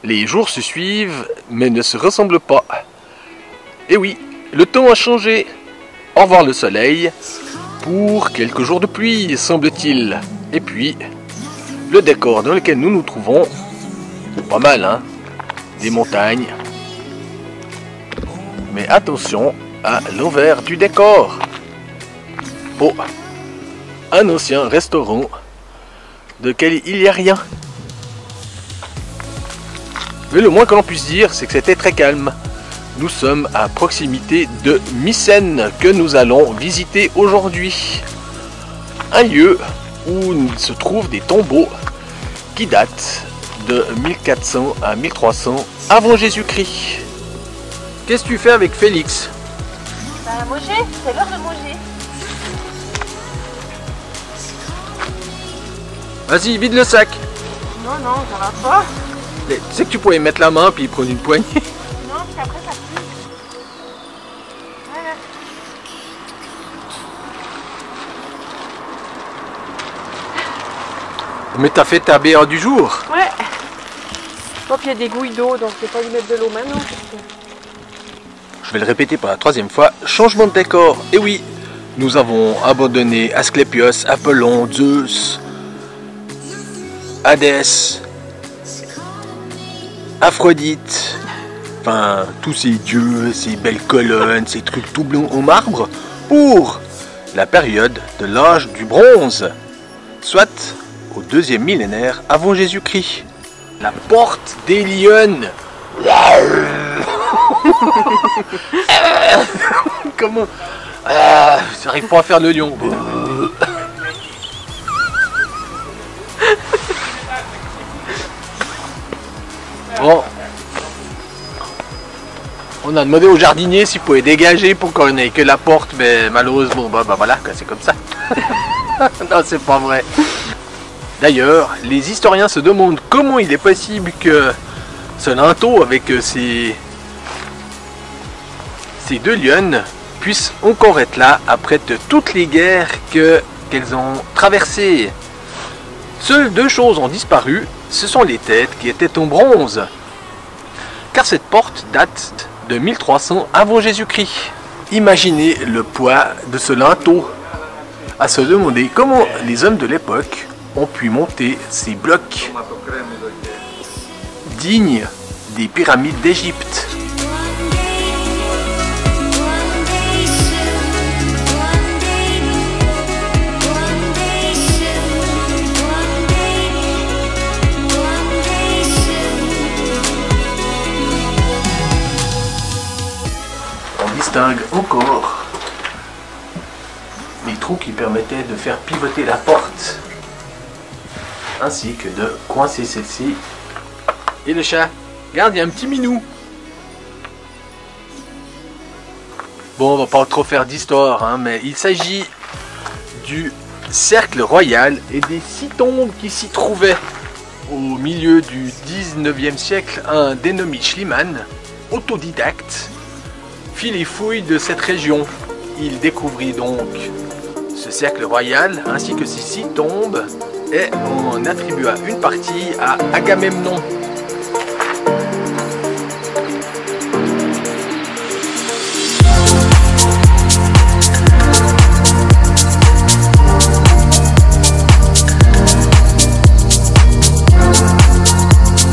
Les jours se suivent, mais ne se ressemblent pas. Et oui, le temps a changé. Au revoir le soleil, pour quelques jours de pluie, semble-t-il. Et puis, le décor dans lequel nous nous trouvons, pas mal, hein? Des montagnes. Mais attention à l'envers du décor. Oh, un ancien restaurant de lequel il n'y a rien. Mais le moins que l'on puisse dire, c'est que c'était très calme. Nous sommes à proximité de Mycène que nous allons visiter aujourd'hui. Un lieu où se trouvent des tombeaux qui datent de 1400 à 1300 avant Jésus-Christ. Qu'est-ce que tu fais avec Félix? Bah manger, c'est l'heure de manger. Vas-y, vide le sac. Non, non, ça va pas. Tu sais que tu pouvais mettre la main puis prendre une poignée. Non, puis après ça pue. Voilà. Mais t'as fait ta BA du jour. Ouais. Bon, puis il y a des gouilles d'eau, donc je vais pas lui mettre de l'eau maintenant. Je vais le répéter pour la troisième fois. Changement de décor. Et oui, nous avons abandonné Asclépios, Apollon, Zeus, Hadès, Aphrodite. Enfin, tous ces dieux, ces belles colonnes, ces trucs tout blancs en marbre. Pour la période de l'âge du bronze. Soit au 2e millénaire avant Jésus-Christ. La porte des Lyonnes. Comment? J'arrive pas à faire le lion. Bon. On a demandé au jardinier s'il pouvait dégager pour qu'on ait que la porte, mais malheureusement, bah voilà, c'est comme ça. Non, c'est pas vrai. D'ailleurs, les historiens se demandent comment il est possible que ce linteau avec ces deux lionnes puissent encore être là après toutes les guerres qu'elles ont traversées. Seules deux choses ont disparu, ce sont les têtes qui étaient en bronze. Car cette porte date de 1300 avant Jésus-Christ. Imaginez le poids de ce linteau. À se demander comment les hommes de l'époque ont pu monter ces blocs dignes des pyramides d'Égypte. On distingue encore les trous qui permettaient de faire pivoter la porte, ainsi que de coincer celle-ci. Et le chat, regarde, il y a un petit minou. Bon, on va pas trop faire d'histoire, hein, mais il s'agit du cercle royal et des 6 tombes qui s'y trouvaient. Au milieu du 19e siècle, un dénommé Schliemann, autodidacte, fit les fouilles de cette région. Il découvrit donc ce cercle royal ainsi que ces 6 tombes et on attribua une partie à Agamemnon.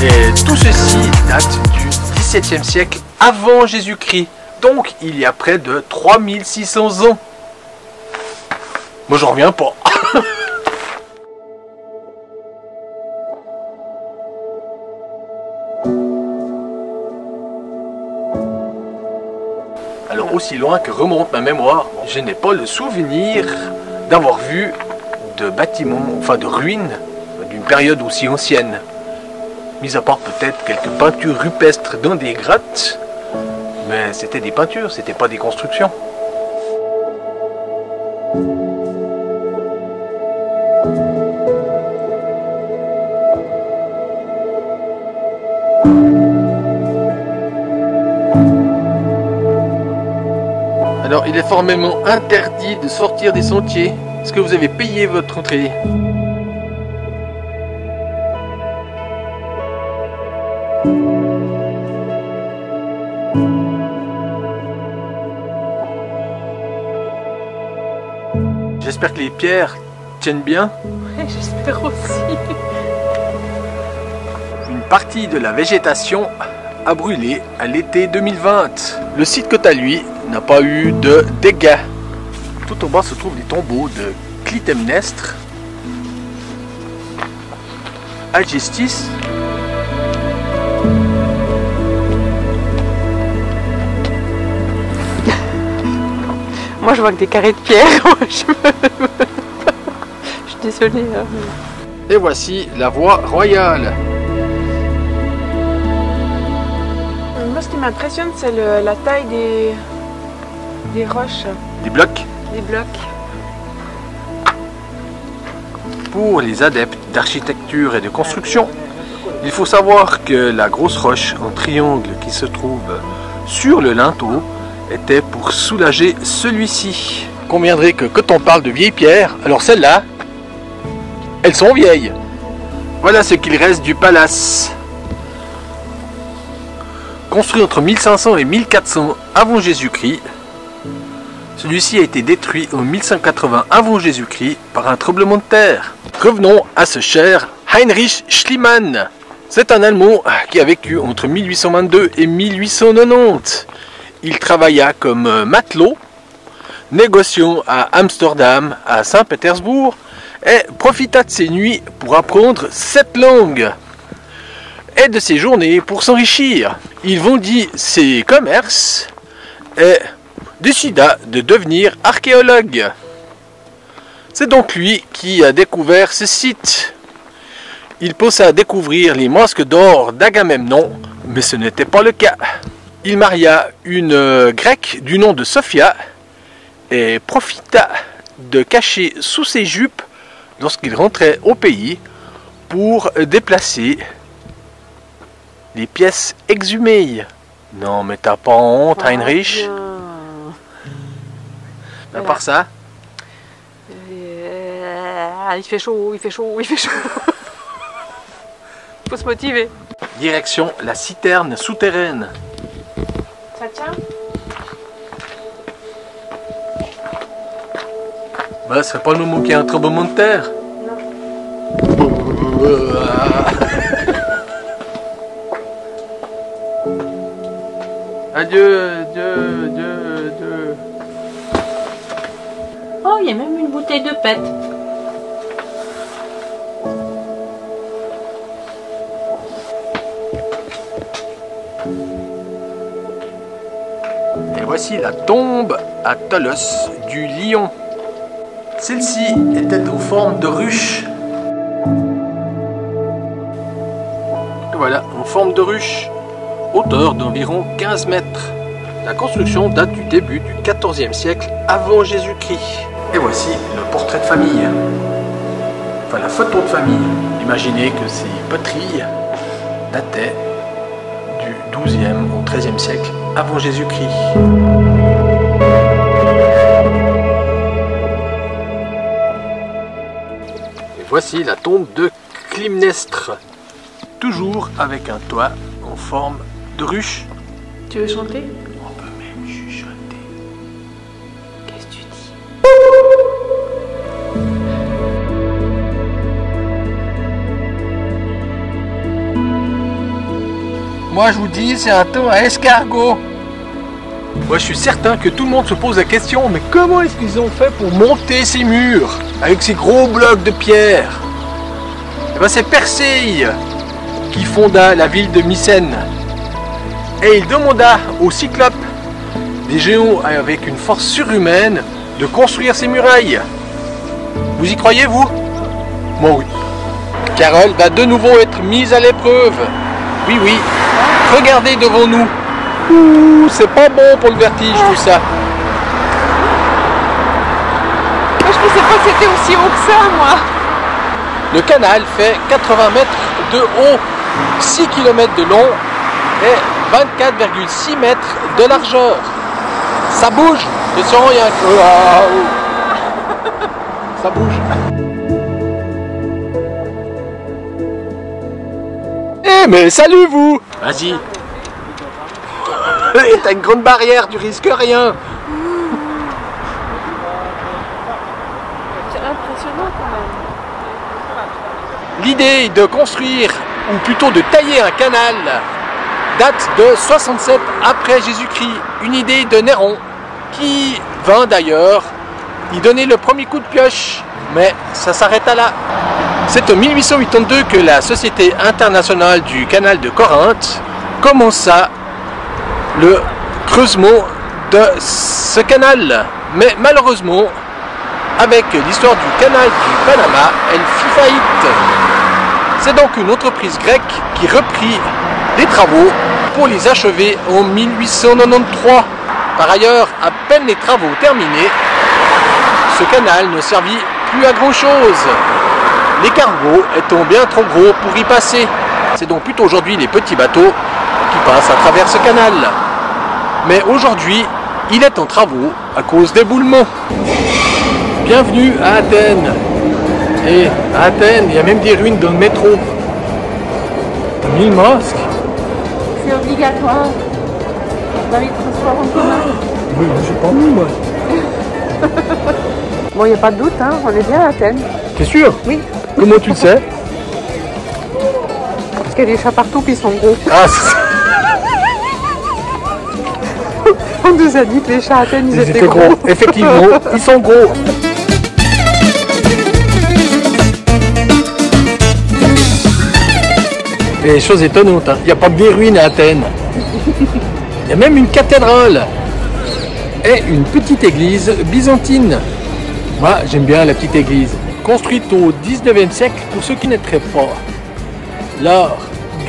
Et tout ceci date du XVIIe siècle avant Jésus-Christ. Donc il y a près de 3600 ans. Moi j'en reviens pas. Alors aussi loin que remonte ma mémoire, je n'ai pas le souvenir d'avoir vu de bâtiments, enfin de ruines d'une période aussi ancienne. Mis à part peut-être quelques peintures rupestres dans des grottes, mais c'était des peintures, c'était pas des constructions. Alors, il est formellement interdit de sortir des sentiers. Est-ce que vous avez payé votre entrée? J'espère que les pierres tiennent bien. Ouais, j'espère aussi. Une partie de la végétation a brûlé à l'été 2020. Le site, quant à lui, n'a pas eu de dégâts. Tout au bas se trouvent les tombeaux de Clytemnestre, Algestis, Moi, je vois que des carrés de pierre. Je suis désolée. Hein. et voici la voie royale. Moi, ce qui m'impressionne, c'est la taille des roches, Des blocs des blocs. pour les adeptes d'architecture et de construction. Il faut savoir que la grosse roche en triangle qui se trouve sur le linteau était pour soulager celui-ci. Conviendrez que quand on parle de vieilles pierres, alors celles-là, elles sont vieilles. Voilà ce qu'il reste du palace. Construit entre 1500 et 1400 avant Jésus-Christ, celui-ci a été détruit en 1180 avant Jésus-Christ par un tremblement de terre. Revenons à ce cher Heinrich Schliemann. C'est un Allemand qui a vécu entre 1822 et 1890. Il travailla comme matelot, négociant à Amsterdam, à Saint-Pétersbourg, et profita de ses nuits pour apprendre 7 langues et de ses journées pour s'enrichir. Il vendit ses commerces et décida de devenir archéologue. C'est donc lui qui a découvert ce site. Il pensa découvrir les masques d'or d'Agamemnon, mais ce n'était pas le cas. Il maria une grecque du nom de Sophia et profita de cacher sous ses jupes lorsqu'il rentrait au pays pour déplacer les pièces exhumées. Non mais t'as pas honte, Heinrich? À part ça, il fait chaud, il fait chaud, il fait chaud. Faut se motiver. direction la citerne souterraine. Ça tient? Bah, ce serait pas le moment qu'il y ait un tremblement de terre? Non. Adieu, adieu, adieu, adieu. Oh, il y a même une bouteille de pète. Et voici la tombe à Tholos du lion. Celle-ci était en forme de ruche. Et voilà, en forme de ruche, hauteur d'environ 15 mètres. La construction date du début du XIVe siècle avant Jésus-Christ. Et voici le portrait de famille. Enfin, la photo de famille. Imaginez que ces poteries dataient du XIIe au XIIIe siècle avant Jésus-Christ. Et voici la tombe de Clytemnestre, toujours avec un toit en forme de ruche. Tu veux chanter? On peut même chuchoter. Qu'est-ce que tu dis? Moi je vous dis, c'est un tour à escargot. Moi je suis certain que tout le monde se pose la question, mais comment est-ce qu'ils ont fait pour monter ces murs avec ces gros blocs de pierre? Eh ben c'est Persée qui fonda la ville de Mycène. Et il demanda aux Cyclopes, des géants avec une force surhumaine, de construire ces murailles. Vous y croyez, vous? Moi oui. Carole va de nouveau être mise à l'épreuve. Oui, oui. Regardez devant nous. Ouh, c'est pas bon pour le vertige tout ça. Moi, je pensais pas que c'était aussi haut que ça, moi. Le canal fait 80 mètres de haut, 6 km de long et 24,6 mètres de largeur. Ça bouge. Attention, il y a un... Ça bouge. mais salut vous! Vas-y. T'as une grande barrière, tu risques rien. C'est impressionnant quand même. L'idée de construire, ou plutôt de tailler un canal, date de 67 après Jésus-Christ. Une idée de Néron, qui vint d'ailleurs y donner le premier coup de pioche. Mais ça s'arrêta là. C'est en 1882 que la Société internationale du canal de Corinthe commença le creusement de ce canal. Mais malheureusement, avec l'histoire du canal du Panama, elle fit faillite. C'est donc une entreprise grecque qui reprit les travaux pour les achever en 1893. Par ailleurs, à peine les travaux terminés, ce canal ne servit plus à grand chose, les cargos étant bien trop gros pour y passer. C'est donc plutôt aujourd'hui les petits bateaux qui passent à travers ce canal. Mais aujourd'hui, il est en travaux à cause d'éboulements. Bienvenue à Athènes. Et à Athènes, il y a même des ruines dans le métro. T'as mis le masque? C'est obligatoire dans les transports en commun. Oui, j'ai pas mis moi. Bon, il n'y a pas de doute, hein, on est bien à Athènes. T'es sûr? Oui. Comment tu le sais? Parce qu'il y a des chats partout qui sont gros. Ah, c'est ça. On nous a dit que les chats à Athènes, ils étaient gros. Effectivement, ils sont gros. Et chose étonnante, hein, il n'y a pas que des ruines à Athènes. Il y a même une cathédrale et une petite église byzantine. Moi, j'aime bien la petite église. Construite au 19e siècle, pour ceux qui n'êtraient pas l'art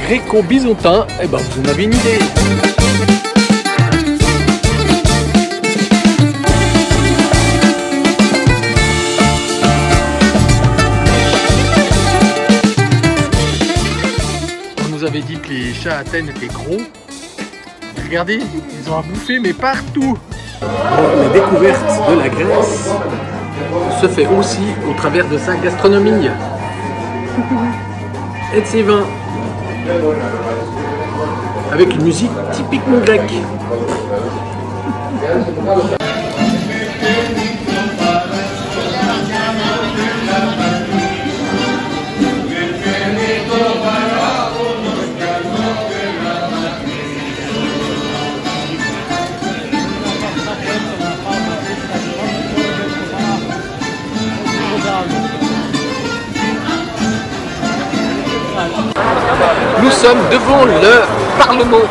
gréco-byzantin, eh ben, vous en avez une idée. On nous avait dit que les chats à Athènes étaient gros. Regardez, ils ont à bouffer, mais partout. La découverte de la Grèce se fait aussi au travers de sa gastronomie et de ses vins, avec une musique typiquement grecque. Nous sommes devant le Parlement,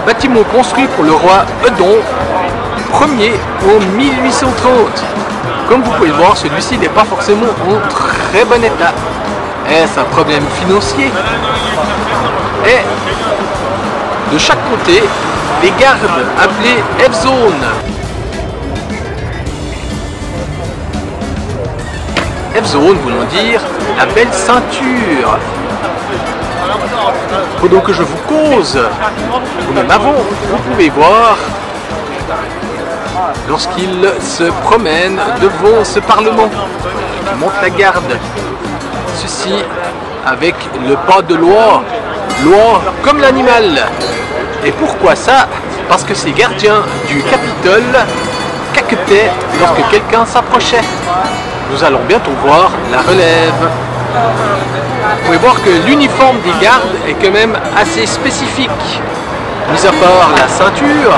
bâtiment construit pour le roi Eudon Ier en 1830. Comme vous pouvez le voir, celui-ci n'est pas forcément en très bon état. Est-ce un problème financier? Et de chaque côté, les gardes appelés F-Zone. F-Zone voulant dire la belle ceinture. Pendant que je vous cause, ou même avant, vous pouvez voir lorsqu'il se promène devant ce Parlement, il monte la garde. Ceci avec le pas de loi comme l'animal. Et pourquoi ça? Parce que ces gardiens du Capitole caquetaient lorsque quelqu'un s'approchait. Nous allons bientôt voir la relève. Vous pouvez voir que l'uniforme des gardes est quand même assez spécifique. Mis à part la ceinture,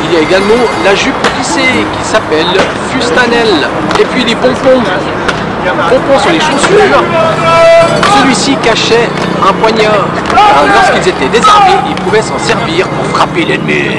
il y a également la jupe plissée qui s'appelle fustanelle. Et puis les pompons. Pompons sur les chaussures. Celui-ci cachait un poignard. Alors, lorsqu'ils étaient désarmés, ils pouvaient s'en servir pour frapper l'ennemi.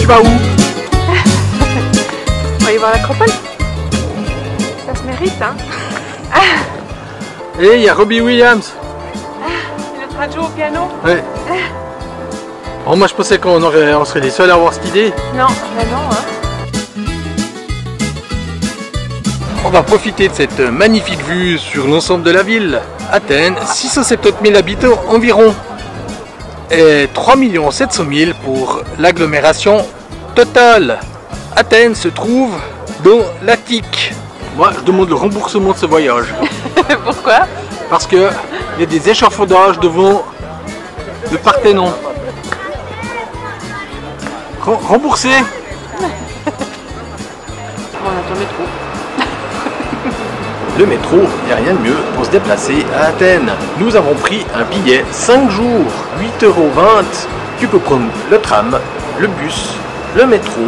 Tu vas où? On va aller voir l'acropole. Ça se mérite, hein. Et il y a Robbie Williams. Il est en train de jouer au piano. Ouais. Oh, moi je pensais qu'on serait les seuls à avoir cette idée. Non, mais non, hein. On va profiter de cette magnifique vue sur l'ensemble de la ville. Athènes, 670 000 habitants environ. Et 3 700 000 pour l'agglomération totale. Athènes se trouve dans l'Attique. Moi je demande le remboursement de ce voyage. Pourquoi? Parce que il y a des échafaudages devant le Parthénon. Remboursé. Bon, on attend le métro. Le métro, il n'y a rien de mieux pour se déplacer à Athènes. Nous avons pris un billet 5 jours, 8,20 €. Tu peux prendre le tram, le bus, le métro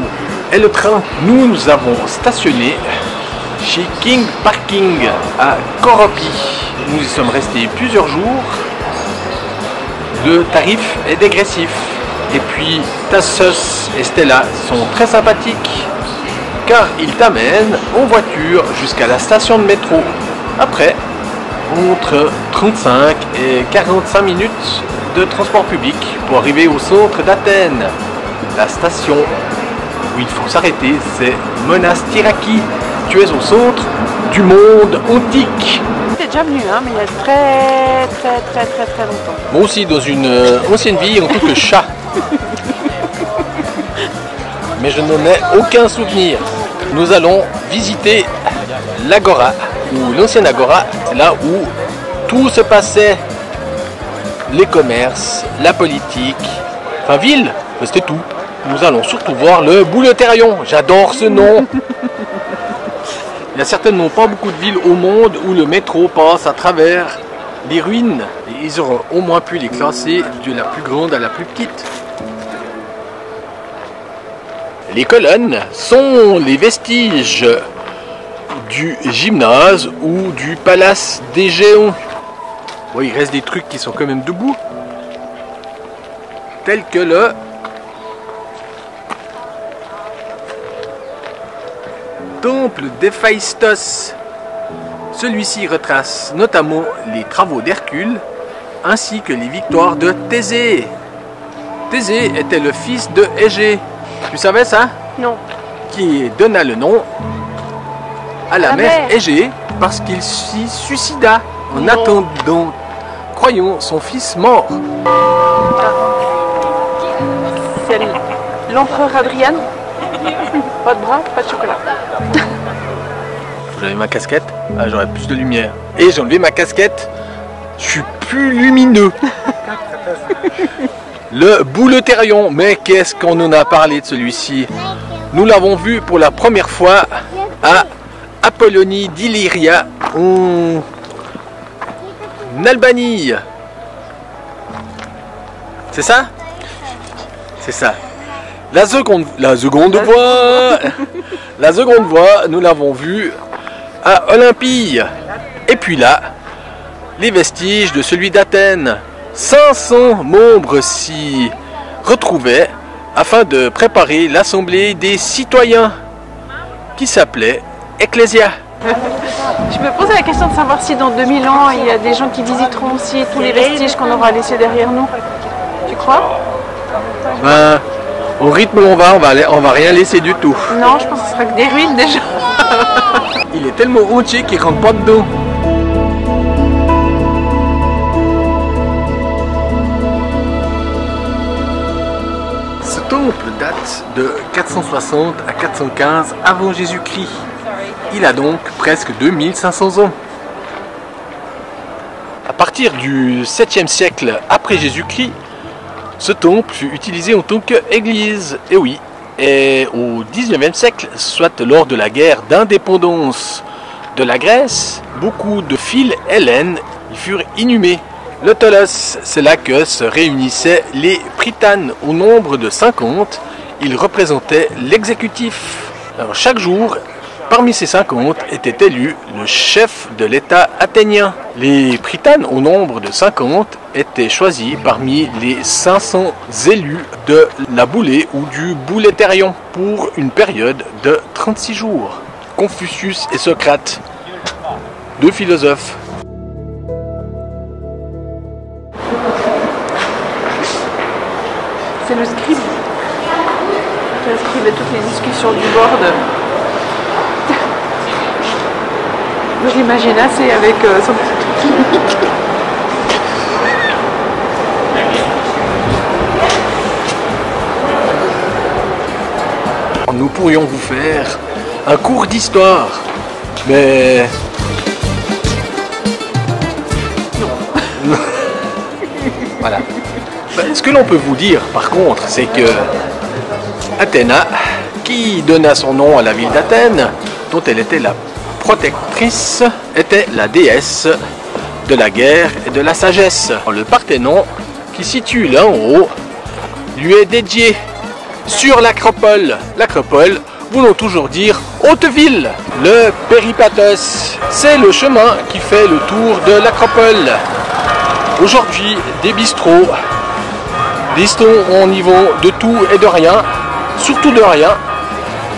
et le train. Nous avons stationné chez King Parking à Koropi. Nous y sommes restés plusieurs jours. Le tarif est dégressif. Et puis Tassos et Stella sont très sympathiques car ils t'amènent en voiture jusqu'à la station de métro. Après, entre 35 et 45 minutes de transport public pour arriver au centre d'Athènes. La station où il faut s'arrêter, c'est Monastiraki. Tu es au centre du monde antique. J'étais déjà venu, hein, mais il y a très longtemps. Moi aussi, dans une ancienne vie en tant que chat. Mais je n'en ai aucun souvenir. Nous allons visiter l'Agora, ou l'ancienne Agora, là où tout se passait. Les commerces, la politique, enfin ville, c'était tout. Nous allons surtout voir le Bouleuterion. J'adore ce nom. Il n'y a certainement pas beaucoup de villes au monde où le métro passe à travers les ruines. Et ils auront au moins pu les classer de la plus grande à la plus petite. Les colonnes sont les vestiges du gymnase ou du palace des géants. Bon, il reste des trucs qui sont quand même debout, tels que le temple d'Héphaïstos. Celui-ci retrace notamment les travaux d'Hercule ainsi que les victoires de Thésée. Thésée était le fils de Égée. Tu savais ça? Non. Qui donna le nom à la mère Égée parce qu'il s'y suicida en attendant, croyons, son fils mort. C'est l'empereur Adrien. Pas de bras, pas de chocolat. J'avais ma casquette, ah, j'aurais plus de lumière. Et j'ai enlevé ma casquette, je suis plus lumineux. Le Bouleuterion, mais qu'est-ce qu'on en a parlé de celui-ci? Nous l'avons vu pour la première fois à Apollonie d'Illyria en Albanie. C'est ça? C'est ça. La seconde voie, nous l'avons vue à Olympie. Et puis là, les vestiges de celui d'Athènes. 500 membres s'y retrouvaient afin de préparer l'assemblée des citoyens qui s'appelait Ecclesia. Je me posais la question de savoir si dans 2000 ans il y a des gens qui visiteront aussi tous les vestiges qu'on aura laissés derrière nous. Tu crois? Ben, au rythme où on va rien laisser du tout. Non, je pense que ce sera que des ruines déjà. Il est tellement entier qu'il rentre pas dedans. Ce temple date de 460 à 415 avant Jésus-Christ. Il a donc presque 2500 ans. À partir du 7e siècle après Jésus-Christ, ce temple fut utilisé en tant qu'église. Et oui, et au 19e siècle, soit lors de la guerre d'indépendance de la Grèce, beaucoup de fils hellènes y furent inhumés. Le Tholos, c'est là que se réunissaient les Prytanes. Au nombre de 50, ils représentaient l'exécutif. Alors chaque jour, parmi ces 50 était élu le chef de l'État athénien. Les pritanes, au nombre de 50, étaient choisis parmi les 500 élus de la Boulée ou du Boulétérion pour une période de 36 jours. Confucius et Socrate, deux philosophes. C'est le scribe qui inscrivait toutes les discussions du board. Je l'imagine assez avec son petit truc. Nous pourrions vous faire un cours d'histoire, mais... Non. Voilà. Ce que l'on peut vous dire, par contre, c'est que Athéna, qui donna son nom à la ville d'Athènes, dont elle était la protectrice, était la déesse de la guerre et de la sagesse. Le Parthénon, qui situe là en haut, lui est dédié sur l'Acropole. L'Acropole voulant toujours dire haute ville. Le péripatos, c'est le chemin qui fait le tour de l'Acropole. Aujourd'hui, des bistrots, des stons au niveau de tout et de rien, surtout de rien,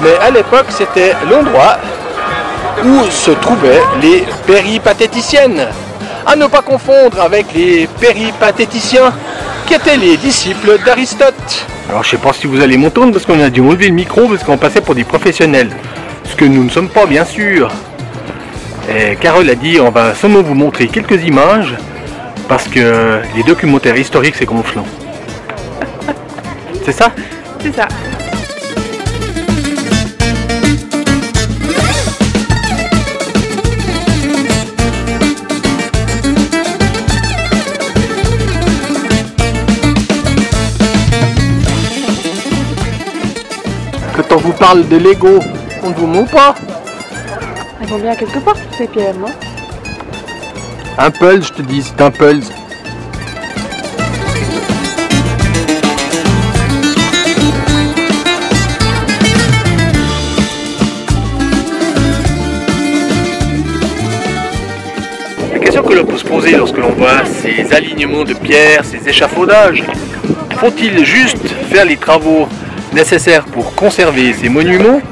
mais à l'époque c'était l'endroit où se trouvaient les péripatéticiennes. À ne pas confondre avec les péripatéticiens qui étaient les disciples d'Aristote. Alors je sais pas si vous allez m'entendre parce qu'on a dû enlever le micro parce qu'on passait pour des professionnels. Ce que nous ne sommes pas, bien sûr. Et Carole a dit on va seulement vous montrer quelques images parce que les documentaires historiques c'est gonflant. C'est ça? C'est ça. Quand on vous parle de Lego, on ne vous ment pas. Elles vont bien quelque part, ces pierres, non? Un puzzle, je te dis, c'est un puzzle. La question que l'on peut se poser lorsque l'on voit ces alignements de pierres, ces échafaudages, faut-il juste faire les travaux nécessaires pour conserver ces monuments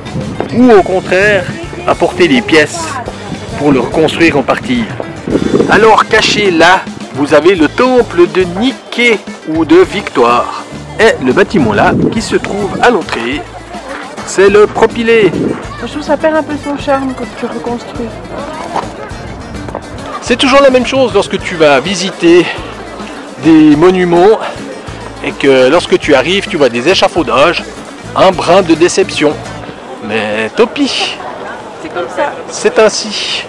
ou au contraire apporter les pièces pour le reconstruire en partie? Alors caché là, vous avez le temple de Niké ou de Victoire. Et le bâtiment là qui se trouve à l'entrée, c'est le propylée. Je trouve que ça perd un peu son charme quand tu reconstruis. C'est toujours la même chose lorsque tu vas visiter des monuments et que lorsque tu arrives, tu vois des échafaudages, un brin de déception. Mais tant pis, C'est comme ça. c'est ainsi.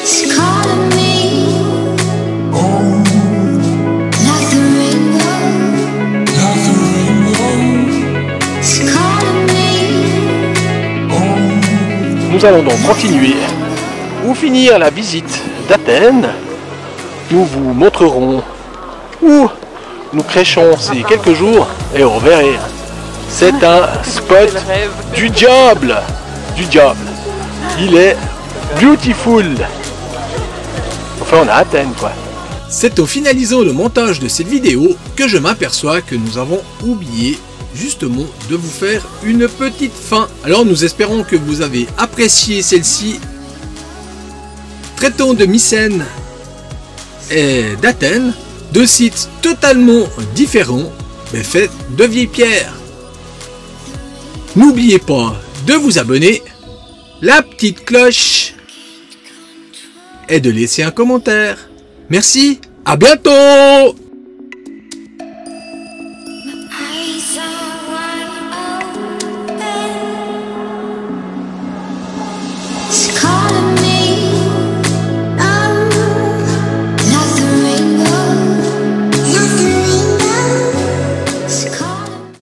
It's calling me like the rainbow. It's calling me. Nous allons donc continuer ou finir la visite d'Athènes. Nous vous montrerons où nous crêchons ces quelques jours et vous verrez, c'est un spot du diable. Du diable. Il est beautiful. Enfin, on a Athènes, quoi. C'est en finalisant le montage de cette vidéo que je m'aperçois que nous avons oublié justement de vous faire une petite fin. Alors nous espérons que vous avez apprécié celle-ci, traitant de Mycène et d'Athènes, deux sites totalement différents mais faits de vieilles pierres. N'oubliez pas de vous abonner, la petite cloche et de laisser un commentaire. Merci, à bientôt!